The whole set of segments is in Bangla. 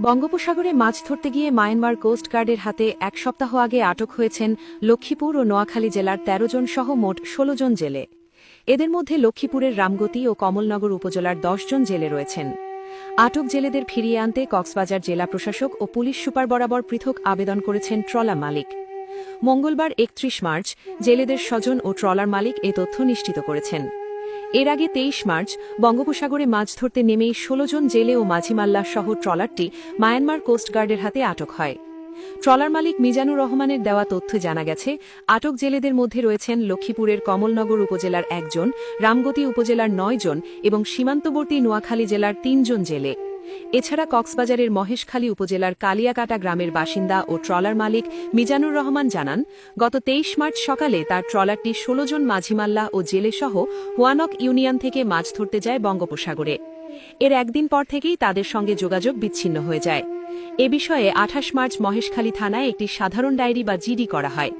বঙ্গোপসাগরে মাছ ধরতে গিয়ে মায়ানমার কোস্ট গার্ডের হাতে এক সপ্তাহ আগে আটক হয়েছেন লক্ষ্মীপুর ও নোয়াখালী জেলার ১৩ জন সহ মোট ১৬ জন জেলে। এদের মধ্যে লক্ষ্মীপুরের রামগতি ও কমলনগর উপজেলার ১০ জন জেলে রয়েছেন। আটক জেলেদের ফিরিয়ে আনতে কক্সবাজার জেলা প্রশাসক ও পুলিশ সুপার বরাবর পৃথক আবেদন করেছেন ট্রলার মালিক। মঙ্গলবার ৩১ মার্চ জেলেদের স্বজন ও ট্রলার মালিক এ তথ্য নিশ্চিত করেছেন। এর আগে ২৩ মার্চ বঙ্গোপসাগরে মাছ ধরতে নেমেই ১৬ জন জেলে ও মাঝিমাল্লাহ সহ ট্রলারটি মায়ানমার কোস্টগার্ডের হাতে আটক হয়। ট্রলার মালিক মিজানুর রহমানের দেওয়া তথ্যে জানা গেছে, আটক জেলেদের মধ্যে রয়েছেন লক্ষ্মীপুরের কমলনগর উপজেলার ১ জন, রামগতি উপজেলার ৯ জন এবং সীমান্তবর্তী নোয়াখালী জেলার ৩ জন জেলে। এছাড়া কক্সবাজারের মহেশখালী উপজেলার কালিয়াকাটা গ্রামের বাসিন্দা ও ট্রলার মালিক মিজানুর রহমান জানান, গত ২৩ মার্চ সকালে তার ট্রলারটি ১৬ জন মাঝিমাল্লা ও জেলেসহ হুয়ানক ইউনিয়ন থেকে মাছ ধরতে যায় বঙ্গোপসাগরে। এর একদিন পর থেকেই তাদের সঙ্গে যোগাযোগ বিচ্ছিন্ন হয়ে যায়। এ বিষয়ে ২৮ মার্চ মহেশখালী থানায় একটি সাধারণ ডায়েরি বা জিডি করা হয়।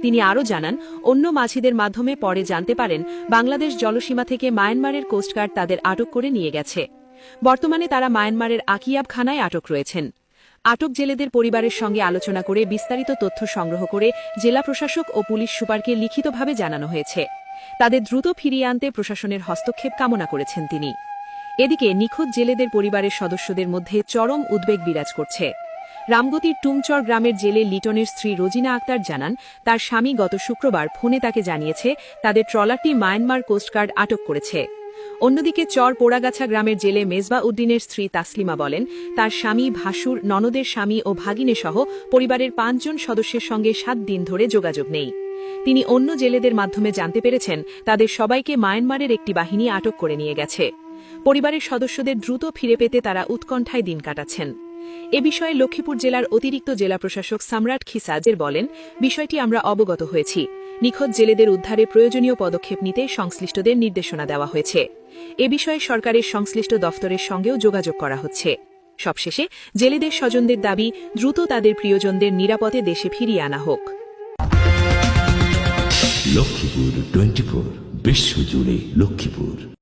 তিনি আরও জানান, অন্য মাঝিদের মাধ্যমে পরে জানতে পারেন বাংলাদেশ জলসীমা থেকে মায়ানমারের কোস্টগার্ড তাদের আটক করে নিয়ে গেছে। বর্তমানে তারা মায়ানমারের আকিয়াবখানায় আটক রয়েছেন। আটক জেলেদের পরিবারের সঙ্গে আলোচনা করে বিস্তারিত তথ্য সংগ্রহ করে জেলা প্রশাসক ও পুলিশ সুপারকে লিখিতভাবে জানানো হয়েছে। তাদের দ্রুত ফিরিয়ে আনতে প্রশাসনের হস্তক্ষেপ কামনা করেছেন তিনি। এদিকে নিখোঁজ জেলেদের পরিবারের সদস্যদের মধ্যে চরম উদ্বেগ বিরাজ করছে। রামগতির টুমচর গ্রামের জেলে লিটনের স্ত্রী রোজিনা আক্তার জানান, তার স্বামী গত শুক্রবার ফোনে তাকে জানিয়েছে তাদের ট্রলারটি মায়ানমার কোস্টগার্ড আটক করেছে। অন্যদিকে চর পোড়াগাছা গ্রামের জেলে মেজবা উদ্দিনের স্ত্রী তাসলিমা বলেন, তার স্বামী, ভাসুর, ননদের স্বামী ও ভাগিনে সহ পরিবারের ৫ জন সদস্যের সঙ্গে ৭ দিন ধরে যোগাযোগ নেই। তিনি অন্য জেলেদের মাধ্যমে জানতে পেরেছেন তাদের সবাইকে মায়ানমারের একটি বাহিনী আটক করে নিয়ে গেছে। পরিবারের সদস্যদের দ্রুত ফিরে পেতে তারা উৎকণ্ঠায় দিন কাটাচ্ছেন। এ বিষয়ে লক্ষ্মীপুর জেলার অতিরিক্ত জেলা প্রশাসক সম্রাট খিসাজের বলেন, বিষয়টি আমরা অবগত হয়েছি। নিখোঁজ জেলেদের উদ্ধারে প্রয়োজনীয় পদক্ষেপ নিতে সংশ্লিষ্টদের নির্দেশনা দেওয়া হয়েছে। এ বিষয়ে সরকারের সংশ্লিষ্ট দফতরের সঙ্গেও যোগাযোগ করা হচ্ছে। সবশেষে জেলেদের স্বজনদের দাবি, দ্রুত তাদের প্রিয়জনদের নিরাপদে দেশে ফিরিয়ে আনা হোক। লক্ষ্মীপুর 24 বিশ্বজুড়ে লক্ষ্মীপুর।